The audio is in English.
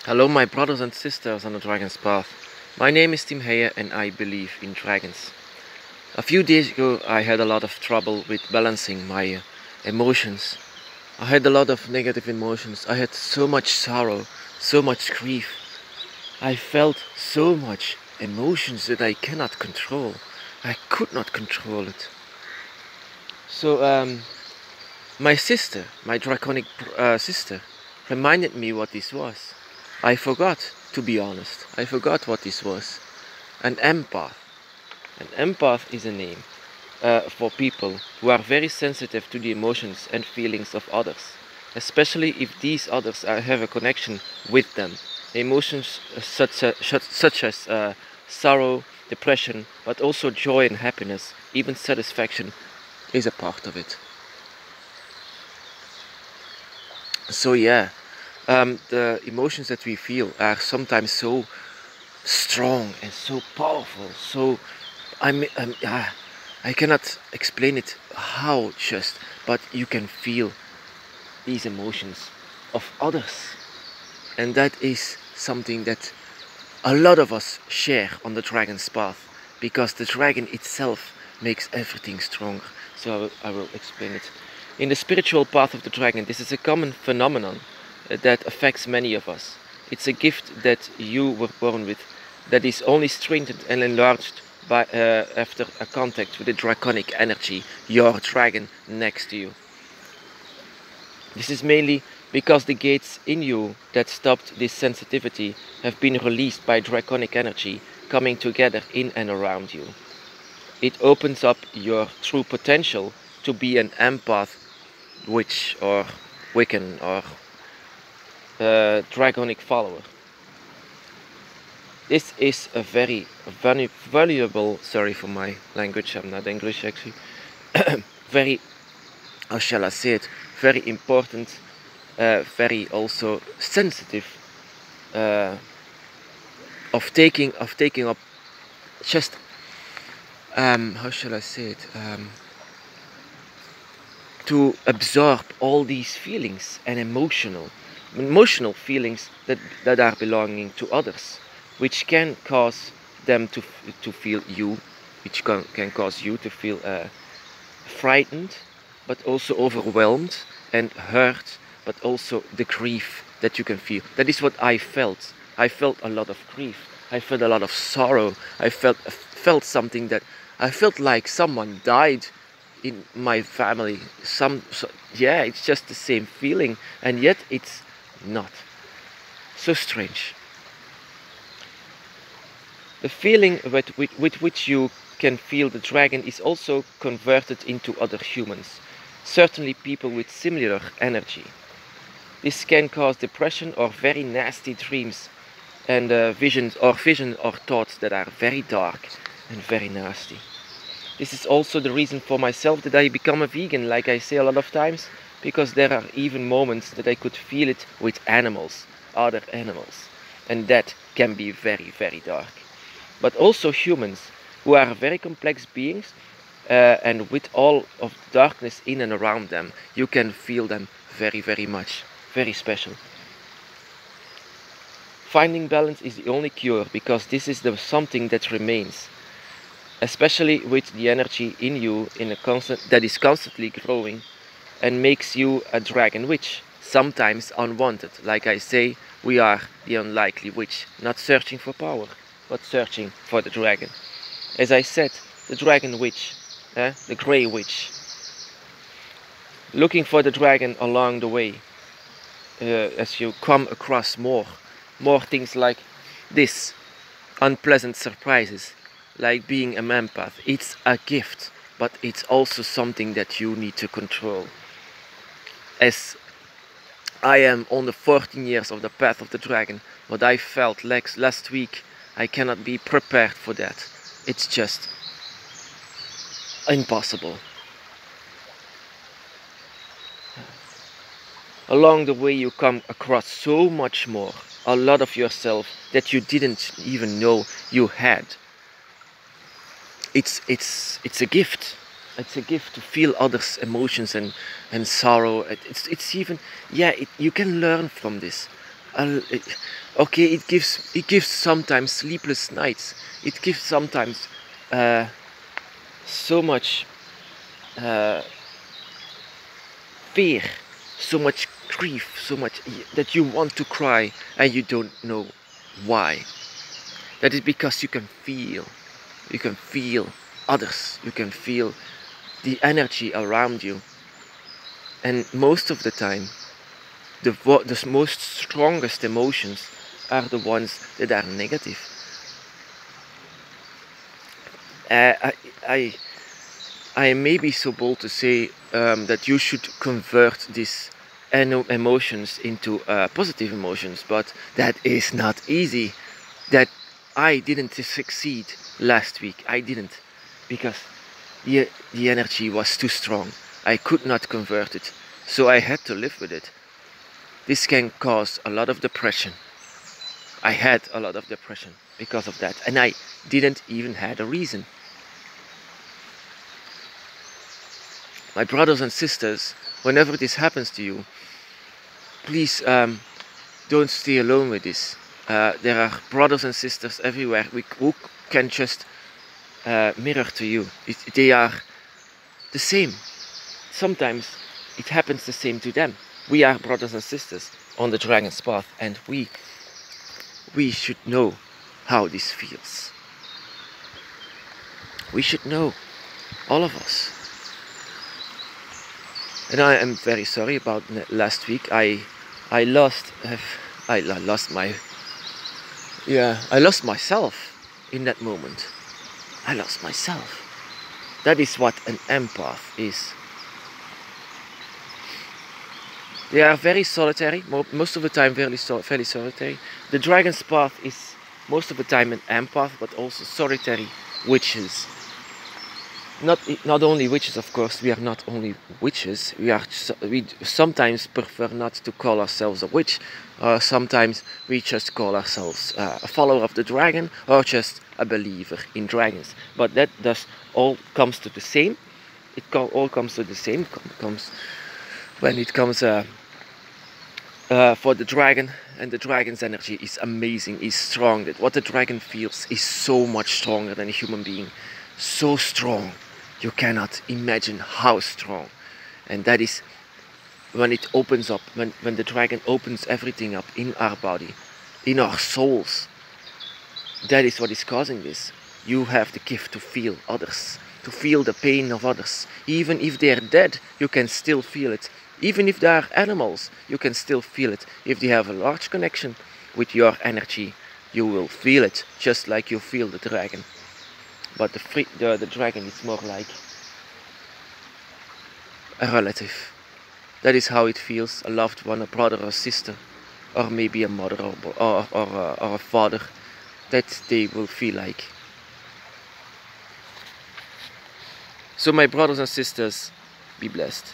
Hello my brothers and sisters on the Dragon's Path. My name is Tim Heyer and I believe in dragons. A few days ago I had a lot of trouble with balancing my emotions. I had a lot of negative emotions. I had so much sorrow, so much grief. I felt so much emotions that I cannot control. I could not control it. So my sister, my Draconic sister, reminded me what this was. I forgot, to be honest. I forgot what this was. An empath. An empath is a name for people who are very sensitive to the emotions and feelings of others, especially if these others have a connection with them. Emotions such as sorrow, depression, but also joy and happiness, even satisfaction is a part of it. So yeah, the emotions that we feel are sometimes so strong and so powerful. So I cannot explain it how just, but you can feel these emotions of others, and that is something that a lot of us share on the dragon's path, because the dragon itself makes everything stronger. So I will explain it. In the spiritual path of the dragon, this is a common phenomenon that affects many of us. It's a gift that you were born with, that is only strengthened and enlarged by after a contact with the draconic energy, your dragon next to you. This is mainly because the gates in you that stopped this sensitivity have been released by draconic energy coming together in and around you. It opens up your true potential to be an empath, witch or Wiccan or draconic follower. This is a very valuable, sorry for my language, I'm not English actually, very, how shall I say it, very important, very also sensitive of taking up just how shall I say it, to absorb all these feelings and emotional feelings that are belonging to others, which can cause them to feel you, which can cause you to feel frightened, but also overwhelmed and hurt, but also the grief that you can feel. That is what I felt. I felt a lot of grief. I felt a lot of sorrow. I felt something that I felt like someone died in my family. Yeah, it's just the same feeling, and yet it's not. So strange. The feeling with which you can feel the dragon is also converted into other humans, certainly people with similar energy. This can cause depression or very nasty dreams and visions or thoughts that are very dark and very nasty. This is also the reason for myself that I become a vegan, like I say a lot of times, because there are even moments that I could feel it with animals, other animals, and that can be very, very dark. But also humans, who are very complex beings, and with all of the darkness in and around them, you can feel them very, very much, very special. Finding balance is the only cure, because this is something that remains, especially with the energy in you that is constantly growing and makes you a dragon witch, sometimes unwanted. Like I say, we are the unlikely witch, not searching for power, but searching for the dragon. As I said, the dragon witch, the grey witch, looking for the dragon along the way, as you come across more things like this, unpleasant surprises, like being an empath. It's a gift, but it's also something that you need to control. As I am on the 14 years of the path of the dragon, what I felt like last week, I cannot be prepared for that. It's just impossible. Along the way you come across so much more, a lot of yourself that you didn't even know you had. It's a gift. It's a gift to feel others' emotions and sorrow. It's even, yeah, you can learn from this. Okay, it gives sometimes sleepless nights. It gives sometimes uh, so much uh, fear, so much grief, so much that you want to cry and you don't know why. That is because you can feel others, you can feel the energy around you, and most of the time, the most strongest emotions are the ones that are negative. Uh, I, I I may be so bold to say that you should convert these emotions into positive emotions, but that is not easy. That I didn't succeed last week. I didn't, because the energy was too strong. I could not convert it, so I had to live with it. This can cause a lot of depression. I had a lot of depression because of that, and I didn't even had a reason. My brothers and sisters, whenever this happens to you, please don't stay alone with this. There are brothers and sisters everywhere who can just mirror to you. They are the same. Sometimes it happens the same to them. We are brothers and sisters on the Dragon's Path, and we should know how this feels. We should know, all of us. And I am very sorry about last week. I lost I lost my I lost myself in that moment. I lost myself. That is what an empath is. They are very solitary, most of the time fairly solitary. The Dragon's Path is most of the time an empath, but also solitary witches. Not only witches, of course. We are not only witches. We sometimes prefer not to call ourselves a witch. Sometimes we just call ourselves a follower of the dragon, or just a believer in dragons. But that does all comes to the same. All comes to the same. Comes when it comes for the dragon, and the dragon's energy is amazing. Is strong. That what the dragon feels is so much stronger than a human being. So strong. You cannot imagine how strong. And that is when it opens up, when the dragon opens everything up in our body, in our souls. That is what is causing this. You have the gift to feel others, to feel the pain of others. Even if they are dead, you can still feel it. Even if they are animals, you can still feel it. If they have a large connection with your energy, you will feel it, just like you feel the dragon. But the dragon is more like a relative. That is how it feels, a loved one, a brother or sister, or maybe a mother or a father, that they will feel like. So my brothers and sisters, be blessed.